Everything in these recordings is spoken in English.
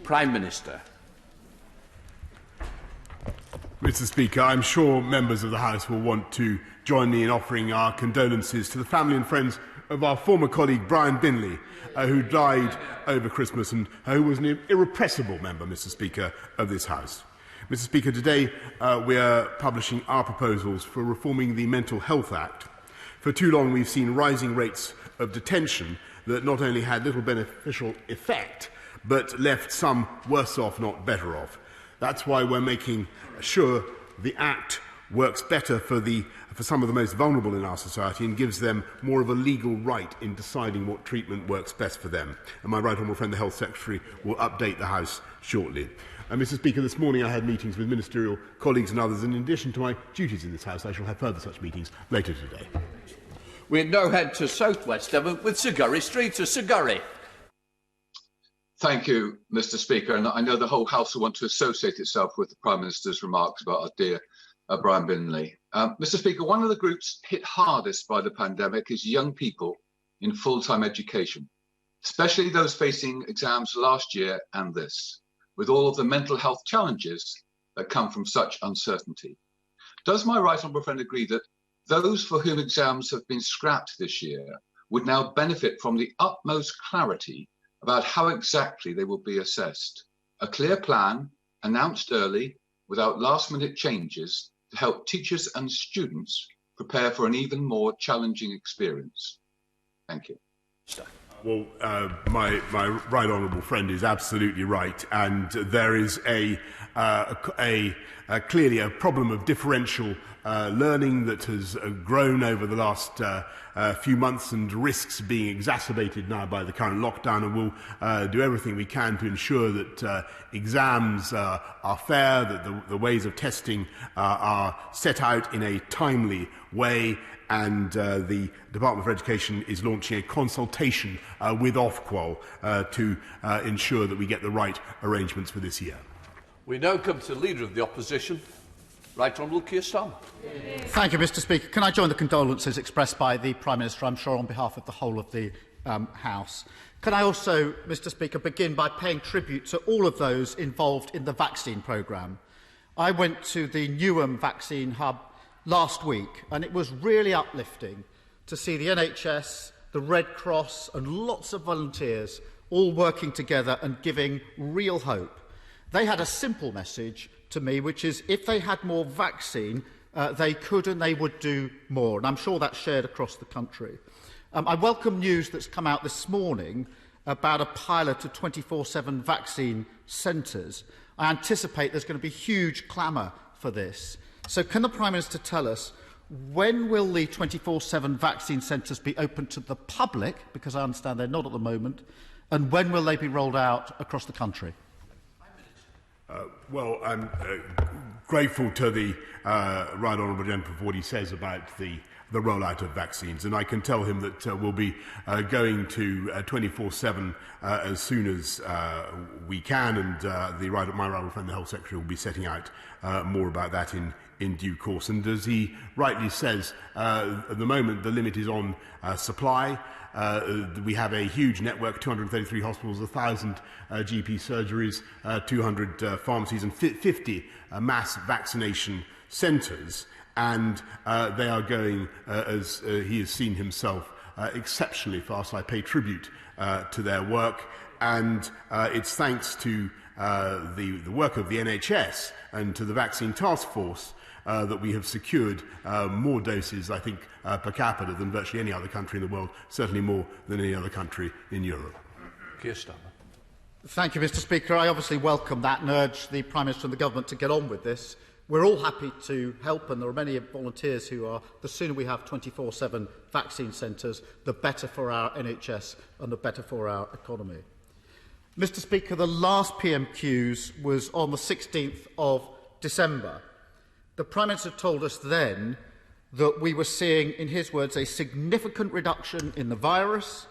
Prime Minister. Mr. Speaker, I'm sure members of the House will want to join me in offering our condolences to the family and friends of our former colleague Brian Binley, who died over Christmas and who was an irrepressible member, Mr. Speaker, of this House. Mr. Speaker, today we are publishing our proposals for reforming the Mental Health Act. For too long we've seen rising rates of detention that not only had little beneficial effect, but left some worse off, not better off. That's why we're making sure the Act works better for some of the most vulnerable in our society and gives them more of a legal right in deciding what treatment works best for them. And my right honourable friend, the Health Secretary, will update the House shortly. Mr. Speaker, this morning I had meetings with ministerial colleagues and others, and in addition to my duties in this House, I shall have further such meetings later today. We now head to South West Devon with Sir Gurry Street. Sir Gurry. Thank you, Mr. Speaker, and I know the whole House will want to associate itself with the Prime Minister's remarks about our dear Brian Binley. Mr. Speaker, one of the groups hit hardest by the pandemic is young people in full-time education, especially those facing exams last year and this, with all of the mental health challenges that come from such uncertainty. Does my right honourable friend agree that those for whom exams have been scrapped this year would now benefit from the utmost clarity about how exactly they will be assessed? A clear plan, announced early, without last-minute changes, to help teachers and students prepare for an even more challenging experience. Thank you. Well, my right honourable friend is absolutely right, and there is clearly a problem of differential learning that has grown over the last few months and risks being exacerbated now by the current lockdown, and we'll do everything we can to ensure that exams are fair, that the ways of testing are set out in a timely way, and the Department for Education is launching a consultation with Ofqual to ensure that we get the right arrangements for this year. We now come to the Leader of the Opposition, Right Honourable Keir Starmer. Thank you, Mr. Speaker. Can I join the condolences expressed by the Prime Minister, I'm sure, on behalf of the whole of the House? Can I also, Mr. Speaker, begin by paying tribute to all of those involved in the vaccine programme? I went to the Newham vaccine hub last week, and it was really uplifting to see the NHS, the Red Cross and lots of volunteers all working together and giving real hope. They had a simple message to me, which is if they had more vaccine, they could and they would do more, and I'm sure that's shared across the country. I welcome news that's come out this morning about a pilot of 24/7 vaccine centres. I anticipate there's going to be huge clamour for this. So can the Prime Minister tell us when will the 24/7 vaccine centres be open to the public, because I understand they're not at the moment, and when will they be rolled out across the country? Well, I'm grateful to the right honourable gentleman for what he says about the rollout of vaccines, and I can tell him that we'll be going to 24/7 as soon as we can, and my right honourable friend, the Health Secretary, will be setting out more about that in due course. And as he rightly says, at the moment the limit is on supply. We have a huge network, 233 hospitals, 1,000 GP surgeries, 200 pharmacies and 50 mass vaccination centres, and they are going, as he has seen himself, exceptionally fast. I pay tribute to their work, and it's thanks to the work of the NHS and to the Vaccine Task Force that we have secured more doses, I think, per capita than virtually any other country in the world, certainly more than any other country in Europe. Keir Starmer. Thank you, Mr. Speaker. I obviously welcome that and urge the Prime Minister and the Government to get on with this. We're all happy to help, and there are many volunteers who are. The sooner we have 24/7 vaccine centres, the better for our NHS and the better for our economy. Mr. Speaker, the last PMQs was on the 16th of December. The Prime Minister told us then that we were seeing, in his words, a significant reduction in the virus.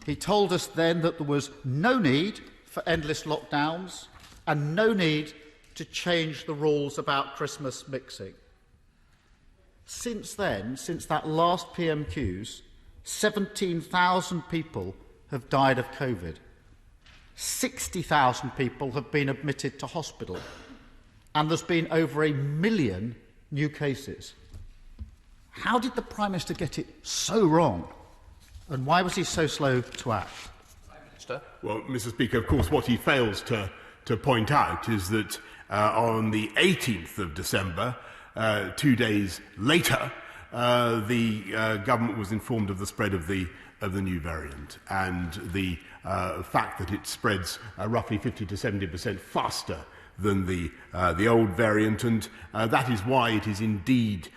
He told us then that there was no need for endless lockdowns and no need to change the rules about Christmas mixing. Since then, since that last PMQs, 17,000 people have died of COVID. 60,000 people have been admitted to hospital, and there's been over 1 million new cases. How did the Prime Minister get it so wrong? And why was he so slow to act? Well, Mr. Speaker, of course, what he fails to point out is that on the 18th of December, 2 days later, the government was informed of the spread of the new variant and the fact that it spreads roughly 50 to 70% faster than the old variant, and that is why it is indeed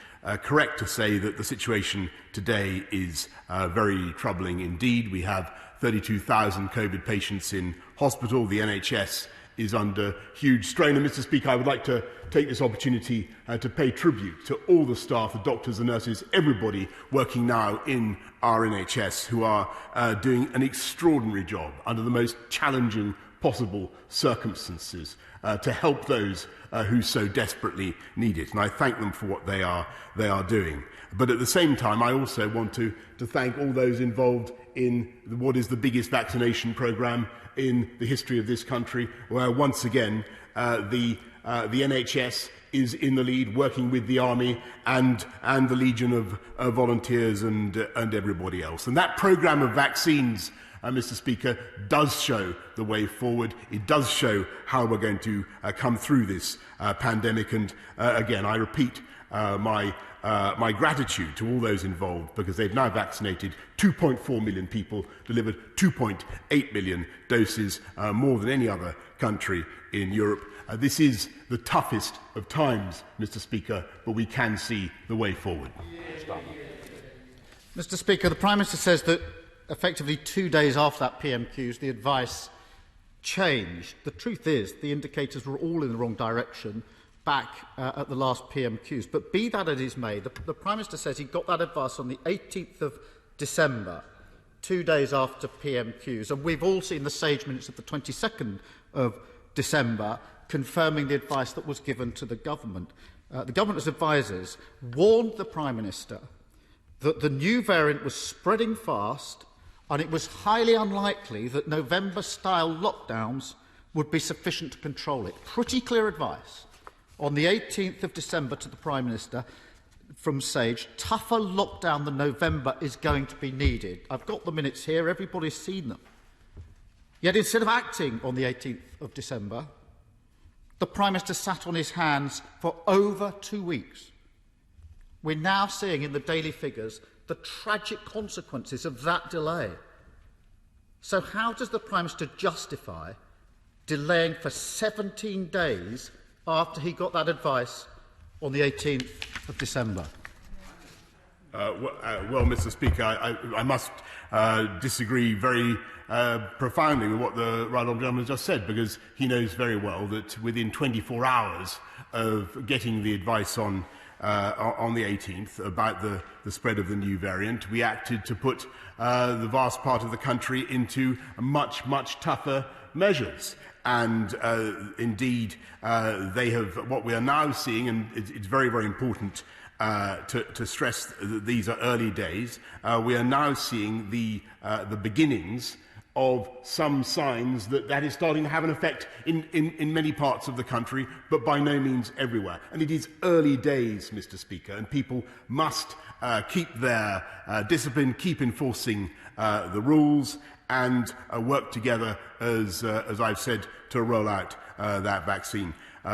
correct to say that the situation today is very troubling indeed. We have 32,000 COVID patients in hospital. The NHS is under huge strain. And, Mr. Speaker, I would like to take this opportunity to pay tribute to all the staff, the doctors, the nurses, everybody working now in our NHS who are doing an extraordinary job under the most challenging possible circumstances to help those who so desperately need it. And I thank them for what they are doing. But at the same time, I also want to thank all those involved in what is the biggest vaccination programme in the history of this country, where once again the NHS is in the lead, working with the Army and the Legion of volunteers and everybody else. And that programme of vaccines, Mr. Speaker, does show the way forward. It does show how we're going to come through this pandemic. And again, I repeat my gratitude to all those involved, because they've now vaccinated 2.4 million people, delivered 2.8 million doses, more than any other country in Europe. This is the toughest of times, Mr. Speaker, but we can see the way forward. Mr. Speaker, the Prime Minister says that effectively 2 days after that PMQs, the advice changed. The truth is, the indicators were all in the wrong direction back at the last PMQs. But be that as it may, the Prime Minister says he got that advice on the 18th of December, 2 days after PMQs. And we've all seen the Sage minutes of the 22nd of December confirming the advice that was given to the government. The government's advisers warned the Prime Minister that the new variant was spreading fast and it was highly unlikely that November-style lockdowns would be sufficient to control it. Pretty clear advice on the 18th of December to the Prime Minister from Sage. Tougher lockdown than November is going to be needed. I've got the minutes here. Everybody's seen them. Yet instead of acting on the 18th of December, the Prime Minister sat on his hands for over 2 weeks. We're now seeing in the daily figures the tragic consequences of that delay. So how does the Prime Minister justify delaying for 17 days after he got that advice on the 18th of December? Well, Mr. Speaker, I must disagree very profoundly with what the right honourable gentleman just said, because he knows very well that within 24 hours of getting the advice on the 18th about the spread of the new variant, we acted to put the vast part of the country into much, much tougher measures. And indeed, they have, what we are now seeing, and it's very, very important to stress that these are early days, we are now seeing the beginnings of some signs that is starting to have an effect in many parts of the country, but by no means everywhere. And it is early days, Mr. Speaker, and people must keep their discipline, keep enforcing the rules, and work together, as I've said, to roll out that vaccine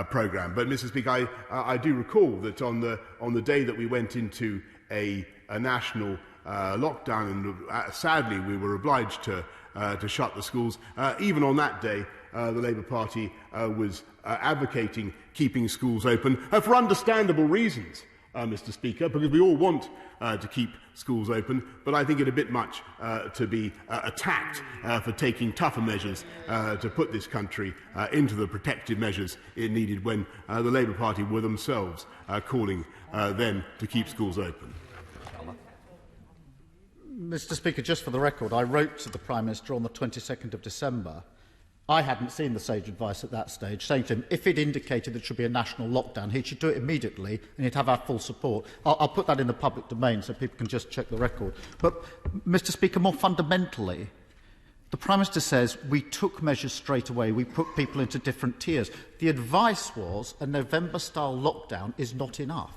programme. But, Mr. Speaker, I do recall that on the day that we went into a national lockdown, and sadly we were obliged to shut the schools, even on that day, the Labour Party was advocating keeping schools open for understandable reasons, Mr. Speaker, because we all want to keep schools open, but I think it a bit much to be attacked for taking tougher measures to put this country into the protective measures it needed when the Labour Party were themselves calling then to keep schools open. Mr. Speaker, just for the record, I wrote to the Prime Minister on the 22nd of December. I hadn't seen the Sage advice at that stage, saying to him, if it indicated there should be a national lockdown, he should do it immediately and he'd have our full support. I'll put that in the public domain so people can just check the record. But, Mr. Speaker, more fundamentally, The Prime Minister says we took measures straight away, we put people into different tiers. The advice was a November-style lockdown is not enough.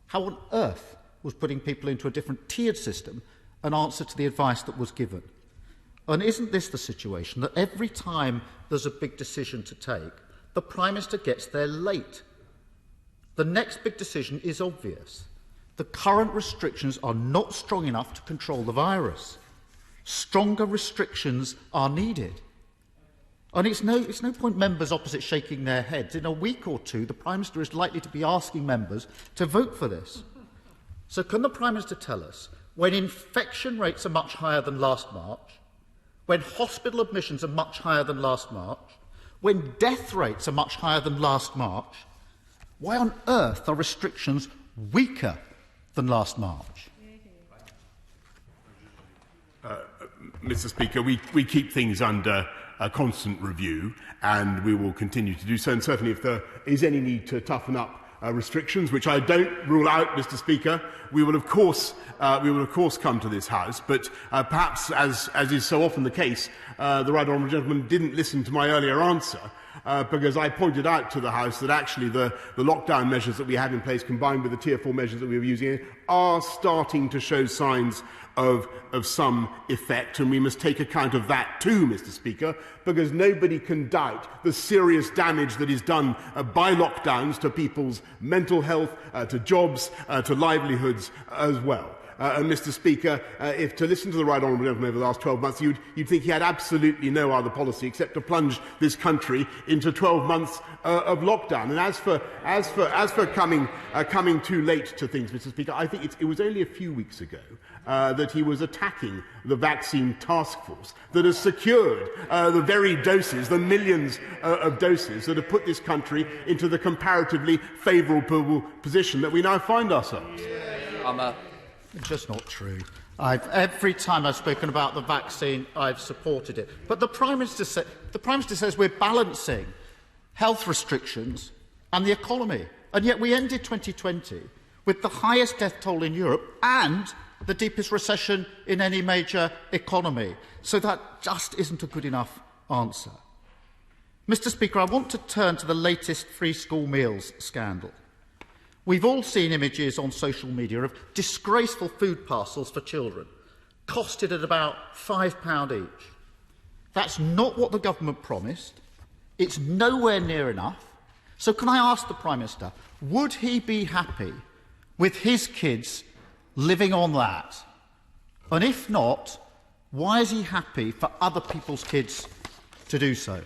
How on earth was putting people into a different tiered system an answer to the advice that was given? And isn't this the situation that every time there's a big decision to take, the Prime Minister gets there late? The next big decision is obvious. The current restrictions are not strong enough to control the virus. Stronger restrictions are needed. And it's no point members opposite shaking their heads. In a week or two, the Prime Minister is likely to be asking members to vote for this. So can the Prime Minister tell us, when infection rates are much higher than last March, when hospital admissions are much higher than last March, when death rates are much higher than last March, why on earth are restrictions weaker than last March? Mr. Speaker, we keep things under a constant review, and we will continue to do so. And certainly, if there is any need to toughen up restrictions, which I don't rule out, Mr. Speaker, we will of course come to this House. But perhaps, as is so often the case, the right honourable gentleman didn't listen to my earlier answer. Because I pointed out to the House that actually the lockdown measures that we have in place, combined with the Tier 4 measures that we were using, are starting to show signs of some effect, and we must take account of that too, Mr. Speaker, because nobody can doubt the serious damage that is done by lockdowns to people's mental health, to jobs, to livelihoods as well. And Mr. Speaker, if to listen to the right honourable gentleman over the last 12 months, you'd think he had absolutely no other policy except to plunge this country into 12 months of lockdown. And as for coming too late to things, Mr. Speaker, I think it was only a few weeks ago that he was attacking the vaccine task force that has secured the very doses, the millions of doses that have put this country into the comparatively favourable position that we now find ourselves. It's just not true. Every time I've spoken about the vaccine, I've supported it. But the Prime Minister says we're balancing health restrictions and the economy. And yet we ended 2020 with the highest death toll in Europe and the deepest recession in any major economy. So that just isn't a good enough answer. Mr. Speaker, I want to turn to the latest free school meals scandal. We've all seen images on social media of disgraceful food parcels for children, costed at about £5 each. That's not what the government promised. It's nowhere near enough. So can I ask the Prime Minister, would he be happy with his kids living on that? And if not, why is he happy for other people's kids to do so?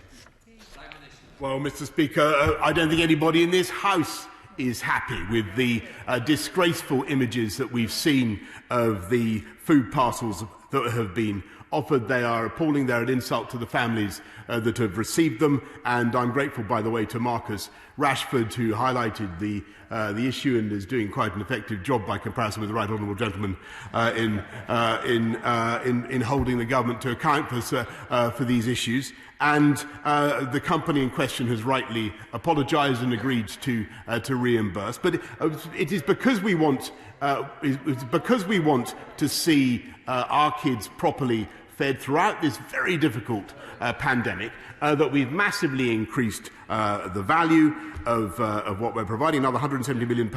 Well, Mr. Speaker, I don't think anybody in this House is happy with the disgraceful images that we've seen of the food parcels that have been offered. They are appalling. They're an insult to the families that have received them. And I'm grateful, by the way, to Marcus Rashford, who highlighted the issue and is doing quite an effective job by comparison with the right honourable gentleman in holding the government to account for these issues. And the company in question has rightly apologised and agreed to reimburse. But it is because we want to see our kids properly fed throughout this very difficult pandemic that we've massively increased the value of what we're providing. Another £170 million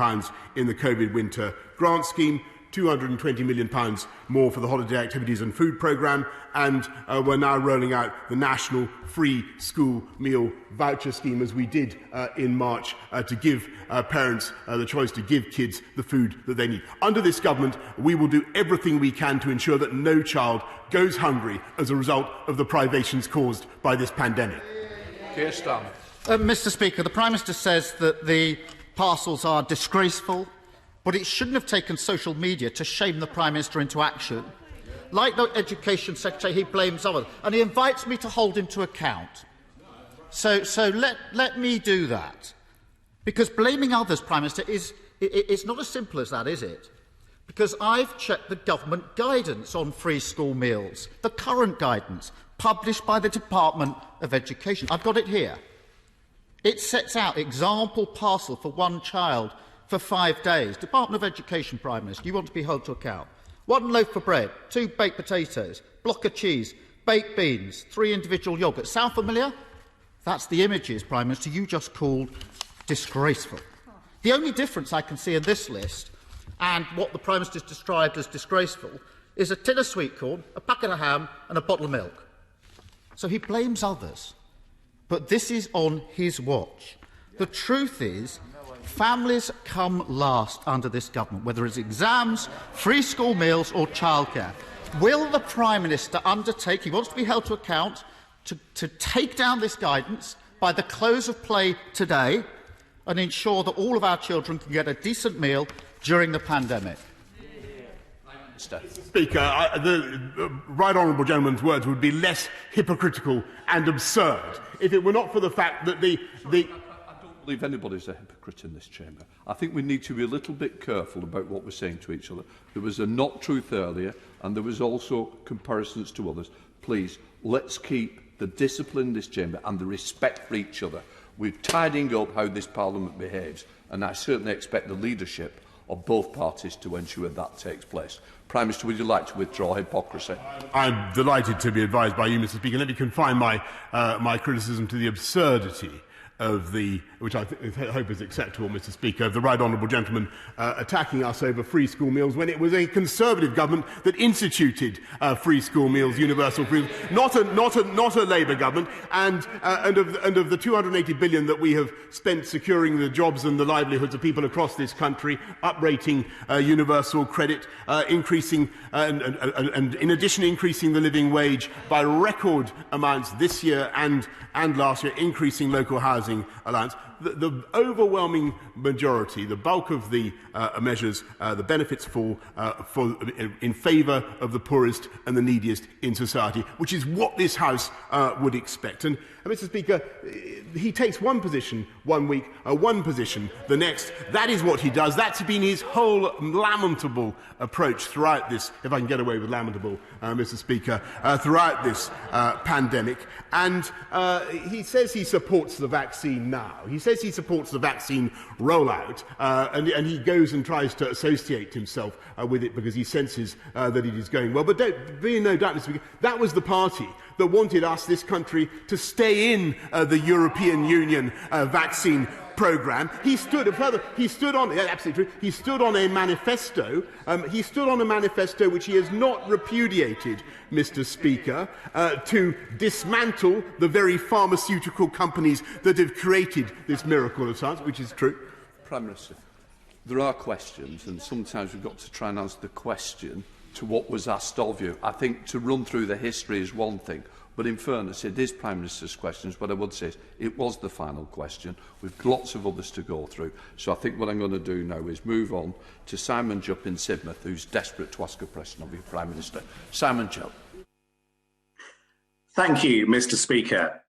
in the COVID winter grant scheme. £220 million more for the holiday activities and food programme, and we're now rolling out the national free school meal voucher scheme, as we did in March, to give parents the choice to give kids the food that they need. Under this government, we will do everything we can to ensure that no child goes hungry as a result of the privations caused by this pandemic. Keir Starmer. Mr. Speaker, the Prime Minister says that the parcels are disgraceful, but it shouldn't have taken social media to shame the Prime Minister into action. Like the Education Secretary, he blames others, and he invites me to hold him to account. So let me do that. Because blaming others, Prime Minister, it's not as simple as that, is it? Because I've checked the government guidance on free school meals, the current guidance, published by the Department of Education. I've got it here. It sets out example parcel for one child for 5 days. Department of Education, Prime Minister, you want to be held to account. 1 loaf of bread, 2 baked potatoes, block of cheese, baked beans, 3 individual yoghurts. Sound familiar? That's the images, Prime Minister, you just called disgraceful. The only difference I can see in this list and what the Prime Minister's described as disgraceful is a tin of sweet corn, a packet of ham and a bottle of milk. So he blames others. But this is on his watch. The truth is, families come last under this government, whether it's exams, free school meals or childcare. Will the Prime Minister undertake, he wants to be held to account, to take down this guidance by the close of play today and ensure that all of our children can get a decent meal during the pandemic? Speaker, the right honourable gentleman's words would be less hypocritical and absurd if it were not for the fact that I don't believe anybody's a hypocrite in this chamber. I think we need to be a little bit careful about what we're saying to each other. There was a not truth earlier, and there was also comparisons to others. Please, let's keep the discipline in this chamber and the respect for each other. We're tidying up how this Parliament behaves, and I certainly expect the leadership of both parties to ensure that takes place. Prime Minister, would you like to withdraw hypocrisy? I'm delighted to be advised by you, Mr. Speaker. Let me confine my criticism to the absurdity of which I hope is acceptable, Mr. Speaker, of the right honourable gentleman attacking us over free school meals when it was a Conservative government that instituted free school meals, universal free, not a Labour government, and of the 280 billion that we have spent securing the jobs and the livelihoods of people across this country, uprating universal credit, increasing and in addition increasing the living wage by record amounts this year and last year, increasing local housing allowance. The overwhelming majority, the bulk of the measures, the benefits fall in favour of the poorest and the neediest in society, which is what this House would expect. And Mr. Speaker, he takes one position one week, one position the next. That is what he does. That's been his whole lamentable approach throughout this, if I can get away with lamentable, Mr. Speaker, throughout this pandemic. And he says he supports the vaccine now. He says he supports the vaccine rollout, and he goes and tries to associate himself with it because he senses that it is going well. But don't be in no doubt, Mr. Speaker, that was the party that wanted us, this country, to stay in the European Union vaccine programme. He stood on absolutely true. He stood on a manifesto. He stood on a manifesto which he has not repudiated, Mr. Speaker, to dismantle the very pharmaceutical companies that have created this miracle of science, which is true. Prime Minister, there are questions, and sometimes we've got to try and answer the question to what was asked of you. I think to run through the history is one thing, but in fairness, it is Prime Minister's questions. What I would say is it was the final question. We've lots of others to go through. So I think what I'm going to do now is move on to Simon Jupp in Sidmouth, who's desperate to ask a question of you, Prime Minister. Simon Jupp. Thank you, Mr. Speaker.